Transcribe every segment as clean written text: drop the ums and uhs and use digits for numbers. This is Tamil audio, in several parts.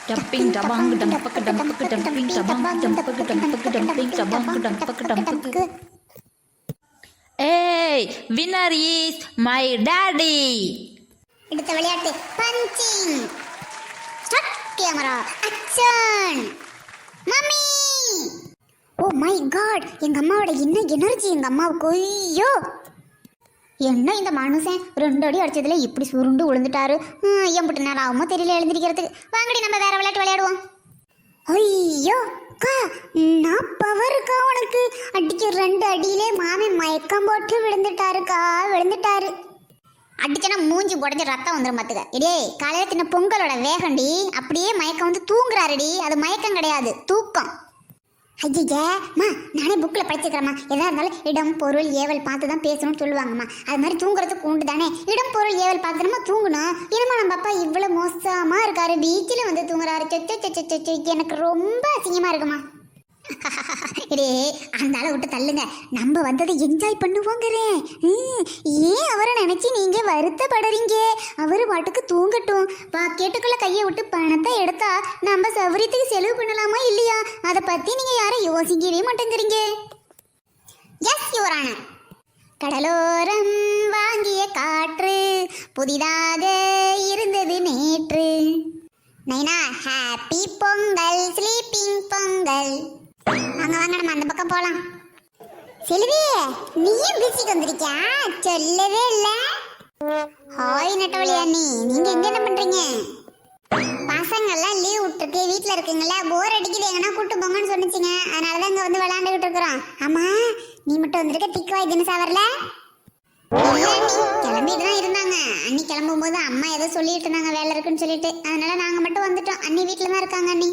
Dumping dabang dumpaka dumpaka dumping dabang dumpaka dumpaka dumping dabang dumpaka dumpaka. Hey, winner is my daddy. அடுத்த விளையாட்டு punching. Start camera action. Mummy. Oh my god, எங்க அம்மாவோட என்ன எனர்ஜி எங்க அம்மாவுக்கு. ஐயோ என்ன இந்த மனுஷன் 2 அடி அடிச்சதுல இப்படி சுருண்டு விழுந்துட்டாரு. எம்பிட்டு நேரம் ஆகுமோ தெரியல எழுந்திருக்கிறதுக்கு. வாங்கடி நம்ம வேற விளையாட்டு விளையாடுவோம். ஐயோ அக்கா, நான் பவருக்கா உனக்கு. அடிக்க 2 அடியிலே மாமி மயக்கம் போட்டு விழுந்துட்டாருக்கா, விழுந்துட்டாரு. அடிச்சனா மூஞ்சி உடஞ்சி ரத்தம் வந்துடும் பார்த்துக்க. இடே காலையில் தின்ன பொங்கலோட வேகண்டி அப்படியே மயக்கம் வந்து தூங்குறாருடி. அது மயக்கம் கிடையாது, தூக்கம். ஐயம்மா, நானே புக்கில் படிச்சுக்கிறேம்மா. எதாக இருந்தாலும் இடம் பொருள் ஏவல் பார்த்து தான் பேசணும்னு சொல்லுவாங்கம்மா. அது மாதிரி தூங்குறதுக்கு உண்டு தானே. இடம் பொருள் ஏவல் பார்த்து நம்ம தூங்கணும். என்னம்மா நம்ம அப்பா இவ்வளோ மோசமாக இருக்காரு, பீச்சில் வந்து தூங்குறாரு. சொச்சோ எனக்கு ரொம்ப அசிங்கமாக இருக்குமா. இடே அந்த ஆளை விட்டு தள்ளுங்க, நம்ம வந்ததை என்ஜாய் பண்ணுவோங்கிறேன். ஏன் அவரை நினைச்சு நீங்க வருத்தப்படுறீங்க? அவரு பாட்டுக்கு தூங்கட்டும். பாக்கெட்டுக்குள்ள கையை விட்டு பணத்தை எடுத்தா நம்ம சௌகரியத்துக்கு செலவு பண்ணலாமா இல்லையா? அதை பத்தி நீங்க யாரும் யோசிக்கவே மாட்டேங்கிறீங்க. Yes your honour. கடலோரம் வாங்கிய காற்று புதிதாக இருந்தது நேற்று. நைனா ஹாப்பி பொங்கல், ஸ்லீப்பிங் பொங்கல். வாங்க வாங்க நம்ம அந்த பக்கம் போலாம். செல்வி, நீயும் பீச்சுக்கு வந்திருக்கியா? சொல்லவே இல்லை. ஹாய் நட்டவழி அண்ணி, நீங்க எங்க என்ன பண்றீங்க? பசங்கள்லாம் லீவ் விட்டுருக்கு, வீட்டில் இருக்குங்களா, போர் அடிக்குது, எங்கன்னா கூட்டு போங்கன்னு சொன்னிச்சிங்க. அதனாலதான் இங்க வந்து விளையாண்டுகிட்டு இருக்கிறோம். ஆமா, நீ மட்டும் வந்திருக்க, திக்குவாய் தினசா வரல? கிளம்பிட்டு தான் இருந்தாங்க. அண்ணி கிளம்பும் போது அம்மா ஏதோ சொல்லிட்டு இருந்தாங்க, வேலை இருக்குன்னு சொல்லிட்டு. அதனால நாங்க மட்டும் வந்துட்டோம். அண்ணி வீட்டுல தான் இருக்காங்க. அண்ணி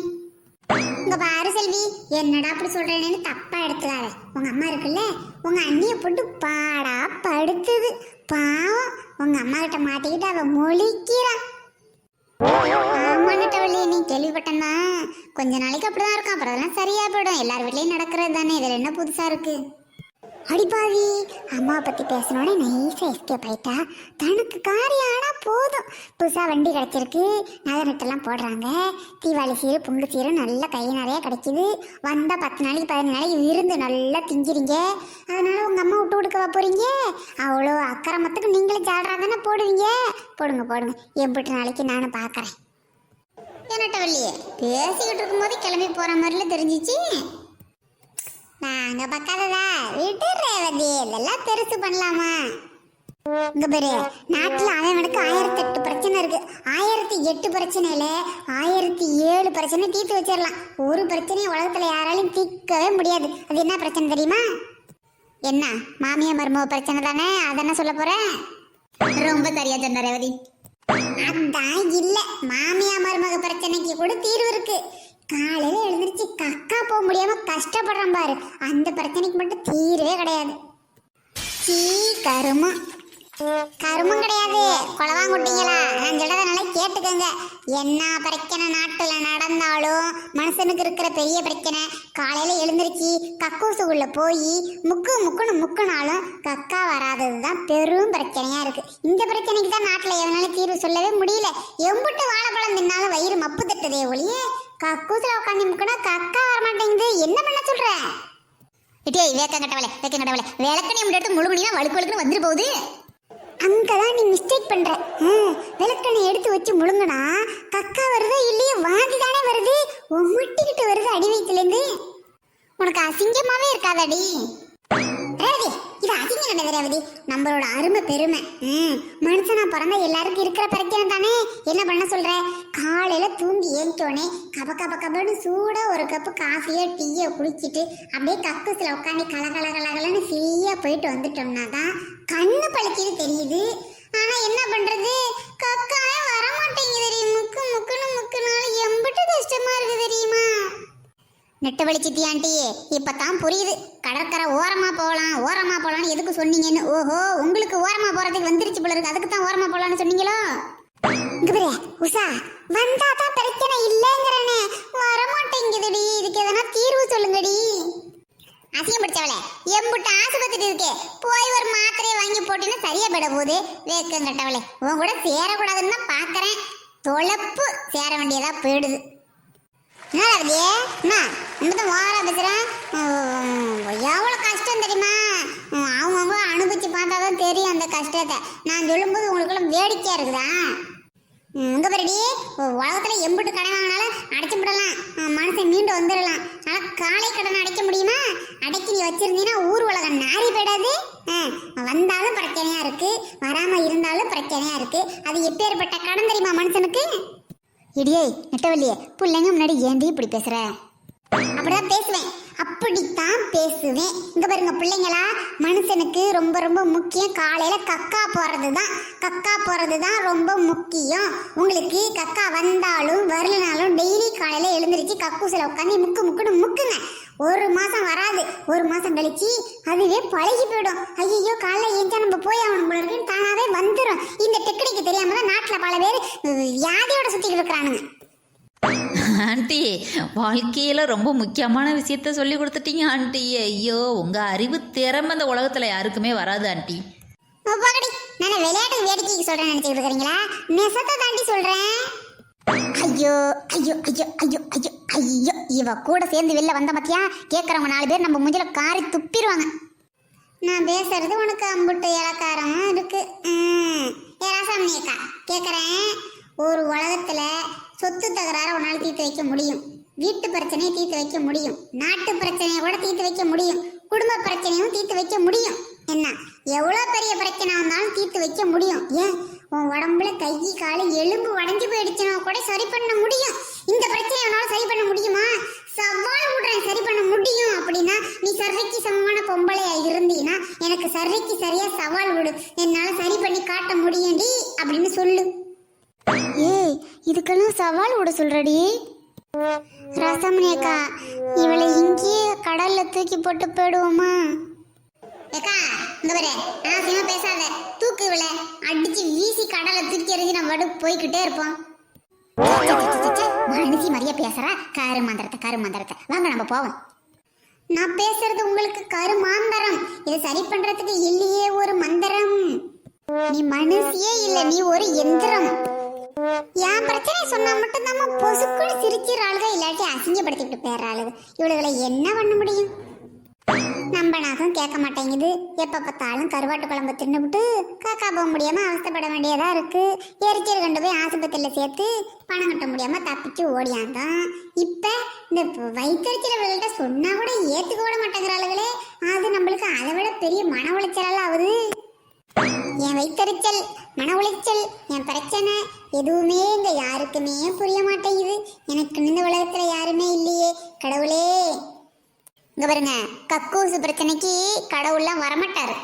இங்க பாரு செல்வி, என்னடா அப்படி சொல்றேன்னு தப்பா எடுத்துக்காத. உங்க அம்மா இருக்குல்ல, உங்க அண்ணிய போட்டு பாடா படுத்துது. பாவம், உங்க அம்மா கிட்ட மாட்டிக்கிட்டு அவ மொழிக்கிறான். ஆமாட்டவள்ளி, நீ கேள்விப்பட்டேன்னா கொஞ்ச நாளைக்கு அப்படிதான் இருக்கும், அப்புறம் அதெல்லாம் சரியா போயிடும். எல்லார் வீட்லயும் நடக்கிறது தானே, இதுல என்ன புதுசா இருக்கு? அடிப்பாவி, அம்மாவை பற்றி பேசினோடனே நைஸாக எஸ்கேப் ஆயிட்டா. தனக்கு காரியம் ஆனால் போதும். புதுசாக வண்டி கிடச்சிருக்கு, நகை நட்டெல்லாம் போடுறாங்க, தீபாவளி சீரு பொங்கல் சீரு நல்ல கை நிறையா கிடைக்கிது. வந்தால் 10 நாளைக்கு 15 நாளைக்கு விருந்து நல்லா திங்கிறீங்க. அதனால் உங்கள் அம்மா விட்டு கொடுக்கவா போகிறீங்க? அவ்வளோ அக்கறமத்துக்கு நீங்களும் ஜாடுறா தானே போடுவீங்க. போடுங்க போடுங்க, எம்பிட்டு நாளைக்கு நானும் பார்க்குறேன். என்னட்ட வள்ளியே, பேசிக்கிட்டு இருக்கும்போது கிளம்பி போகிற மாதிரில தெரிஞ்சிச்சு. நாங்க பக்காததா விட்டு ரேவதி, இதெல்லாம் பெருசு பண்ணலாமா? இங்க பாரு, நாட்டுல அவனுக்கு 1008 பிரச்சனை இருக்கு. 1008 பிரச்சனையில 1007 பிரச்சனை தீர்த்து வச்சிடலாம். ஒரு பிரச்சனையை உலகத்துல யாராலையும் தீர்க்கவே முடியாது. அது என்ன பிரச்சனை தெரியுமா? என்ன, மாமியா மருமக பிரச்சனை தானே? அதென்ன சொல்ல போறேன்? ரொம்ப சரியா சொன்ன ரேவதி. அதான் இல்ல, மாமியா மருமக பிரச்சனைக்கு கூட தீர்வு இருக்கு. காலையில எழுந்திருச்சு கக்கா போக முடியாம கஷ்டப்படுறான் பாரு, அந்த பிரச்சனைக்கு மட்டும் தீர்வே கிடையாது. சீ கருமம். கருமம் கிடையாது, கொலவாங்குட்டிங்களா? நான் சொல்றத நல்லா கேட்டுக்கோங்க. என்ன பிரச்சனை நாட்டுல நடந்தாலும் மனுஷனுக்கு இருக்கிற பெரிய பிரச்சனை, காலையில எழுந்திருச்சு கக்கூசுக்குள்ள போய் முக்குனாலும் கக்கா வராததுதான் பெரும் பிரச்சனையா இருக்கு. இந்த பிரச்சனைக்கு தான் நாட்டுல எவனால தீர்வு சொல்லவே முடியல. எம்புட்டு வாழைப்பழம் தின்னாலும் வயிறு மப்பு தட்டுதே ஒளியே, கக்கூசுல உட்காந்து முக்குனா கக்கா வரமாட்டேங்குது. என்ன பண்ண சொல்ற? இட்டே வேக்கங்கட்டவளே, விளக்கணி எடுத்து முழுமணியா வழுக்கு வந்துட்டு போகுது. அங்கதான் நீ மிஸ்டேக் பண்ற. விளக்கணை எடுத்து வச்சு முழுங்கனா கக்கா வருதா இல்லையே, வாந்தி தானே வருது. ஒம்மட்டிக்கிட்டு வருது அடி வயிற்றுலேருந்து. உனக்கு அசிங்கமாவே இருக்காதடி ரேவதி. இது அசிங்கம் கிடையாது ரேவதி, நம்மளோட அருமை பெருமை. மனுஷனா பிறந்தா எல்லாருக்கும் இருக்கிற பிரச்சனை தானே. என்ன பண்ண சொல்ற? காலையில தூங்கி ஏஞ்சோடனே கபன்னு சூடா ஒரு கப்பு காஃபியோ டீயோ குடிச்சிட்டு அப்படியே கக்கூசில் உட்காந்து கலகலன்னு ஃப்ரீயா போயிட்டு வந்துட்டோம்னா தான் கண்ணு பழிக்கிது தெரியுது. ஆனா என்ன பண்றது, கக்காயே வரமாட்டேங்குது. முக்குனாலும் எம்பிட்டு கஷ்டமா இருக்கு தெரியுமா? நெட்ட வலிச்சிட்டி ஆண்டி, இப்பதான் புரியுது. கடற்கரை ஓரமா போலான்னு எதுக்கு சொன்னீங்கன்னு. ஓஹோ, உங்களுக்கு ஓரமா போறதுக்கு வந்துருச்சு போல இருக்கு, அதுக்கு தான் ஓரமா போலான்னு சொன்னீங்களோ? இங்க பாரு உஷா, வந்தாதான் பிரச்சனை இல்லைங்கிறனே, வரமாட்டேங்குதுடி. இதுக்கு எதனா தீர்வு சொல்லுங்கடி. அசிங்கம் பிடிச்சவளே, எம்புட்டு ஆஸ்பத்திரி இருக்கே, போய் ஒரு மாத்திரையை வாங்கி போட்டீங்கன்னா சரியா போயிட போகுது. வேக்கம் கட்டவளே, உன் கூட சேரக்கூடாதுன்னு தான் பாக்குறேன். தொலைப்பு சேர வேண்டியதா போயிடுது. என்ன ரவியே என்ன நம்ம ஓவரா பேசுறேன். எவ்வளோ கஷ்டம் தெரியுமா? அவங்கவுங்க அனுபவிச்சு பார்த்தா தான் தெரியும் அந்த கஷ்டத்தை. நான் சொல்லும்போது உங்களுக்குள்ள வேடிக்கையா இருக்குதா? இங்க பாருடி, உலகத்துல எம்பிட்டு கடை வாங்கினாலும் அடைச்சு விடலாம், மனுஷன் மீண்டு வந்துடலாம். ஆனா காலை கடன் அடைக்க முடியுமா? அடைக்கி நீ வச்சிருந்தீங்கன்னா ஊர் உலகம் நாரி போயிடாது. வந்தாலும் பிரச்சனையா இருக்கு, வராம இருந்தாலும் பிரச்சனையா இருக்கு. அது எப்பேற்பட்ட கடன் தெரியுமா மனுஷனுக்கு? இடியே நெட்டவள்ளியே, பிள்ளைங்க முன்னாடி ஏந்தி இப்படி பேசுற? அப்படிதான் பேசுவேன், அப்படித்தான் பேசுவேன். இங்க பாருங்க பிள்ளைங்களா, மனுஷனுக்கு ரொம்ப ரொம்ப முக்கியம் காலையில கக்கா போறது தான் ரொம்ப முக்கியம். உங்களுக்கு கக்கா வந்தாலும் வரலனாலும் டெய்லி காலையில எழுந்திருச்சு கக்கூசில உட்காந்து முக்குன்னு முக்குங்க. ஒரு மாசம் வராது, ஒரு மாசம் கழிச்சு அதுவே பழகி போயிடும். ஐயோ காலைல ஏஞ்சா நம்ம போய் ஆகணும் போல இருக்குன்னு தானாவே வந்துடும். இந்த டெக்னிக்கு தெரியாம தான் நாட்டுல பல பேர் வியாதியோட சுத்திக்கிட்டு இருக்கிறானுங்க. ஆண்டி, வாழ்க்கையில் ரொம்ப முக்கியமான விஷயத்த சொல்லி கொடுத்துட்டீங்க ஆண்டி. ஐயோ, உங்கள் அறிவு திறமை இந்த உலகத்தில் யாருக்குமே வராது ஆண்டி. பாக்கடி, நான் விளையாட்டு வேடிக்கைக்கு சொல்றேன் நினைச்சிட்டு இருக்கிறீங்களா? நெசத்தை தாண்டி சொல்றேன். ஐயோ ஐயோ ஐயோ ஐயோ ஐயோ ஐயோ, இவ கூட சேர்ந்து வெளில வந்த மத்தியா கேட்கறவங்க 4 பேர் நம்ம முஞ்சில காரி துப்பிடுவாங்க. நான் பேசுறது உனக்கு அம்புட்டு இலக்காரமா இருக்கு. ராசாமணியக்கா கேட்குறேன், ஒரு உலகத்துல சொத்து தகராற உன்னால தீர்த்து வைக்க முடியும், வீட்டு பிரச்சனையை தீர்த்து வைக்க முடியும், நாட்டு பிரச்சனையை கூட தீர்த்து வைக்க முடியும், குடும்ப பிரச்சனையும் தீர்த்து வைக்க முடியும். என்ன எவ்வளோ பெரிய பிரச்சனை வந்தாலும் தீர்த்து வைக்க முடியும். ஏன் உன் உடம்புல கை காலு எலும்பு உடஞ்சி போயிடுச்சுன்னா கூட சரி பண்ண முடியும். இந்த பிரச்சனையை உன்னால சரி பண்ண முடியுமா? சவால் விடுறேன், சரி பண்ண முடியும் அப்படின்னா நீ சர்வைக்கு சமமான பொம்பளையா இருந்தீன்னா எனக்கு சர்வைக்கு சரியா சவால் விடு, என்னால சரி பண்ணி காட்ட முடியும்டி அப்படின்னு சொல்லு. ஏய், இதுக்கெல்லாம் சவால் விட சொல்றடி? ரசமணி அக்கா, இவளை இங்கேயே கடல்ல தூக்கி போட்டு போயிடுவோமா? ஏக்கா இங்க பாரு, அனாவசியமா பேசாத, தூக்கு இவளை, அடிச்சு வீசி கடல்ல தூக்கி எறிஞ்சு நம்ம பாட்டு போய்கிட்டே இருப்போம். மனுஷி மாதிரியா பேசுறா? கரு மந்திரத்தை வாங்க நம்ம போவோம். நான் பேசுறது உங்களுக்கு கருமாந்தரம், இதை சரி பண்றதுக்கு இல்லையே ஒரு மந்திரம். நீ மனுஷியே இல்ல, நீ ஒரு எந்திரம். என் பிரச்சனை சொன்னா மட்டும் நம்ம பொசுக்குள் சிரிச்சிடறாளுக, இல்லாட்டி அசிங்கப்படுத்திட்டு போயிடறாளுக. இவளுகளை என்ன பண்ண முடியும்? நம்ம நாகம் கேட்க மாட்டேங்குது. எப்ப பார்த்தாலும் கருவாட்டு குழம்பு தின்னுபிட்டு காக்கா போக முடியாம அவஸ்தப்பட வேண்டியதா இருக்கு. எரிச்சல் கொண்டு போய் ஆஸ்பத்திரியில சேர்த்து பணம் கட்ட முடியாம தப்பிச்சு ஓடியாந்தான். இப்ப இந்த வயிற்றுச்சல்கள்கிட்ட சொன்னா கூட ஏத்துக்க விட மாட்டேங்கிறாளுகளே. அது நம்மளுக்கு அதை விட பெரிய மன உளைச்சல் ஆகுது. என் வயிற்றுச்சல், மன உளைச்சல், என் பிரச்சனை எதுவுமே இங்க யாருக்குமே புரிய மாட்டேங்குது. எனக்கு இந்த உலகத்துல யாருமே இல்லையே கடவுளே. இங்க பாருங்க, கக்கூசு பிரச்சனைக்கு கடவுள்லாம் வரமாட்டாரு.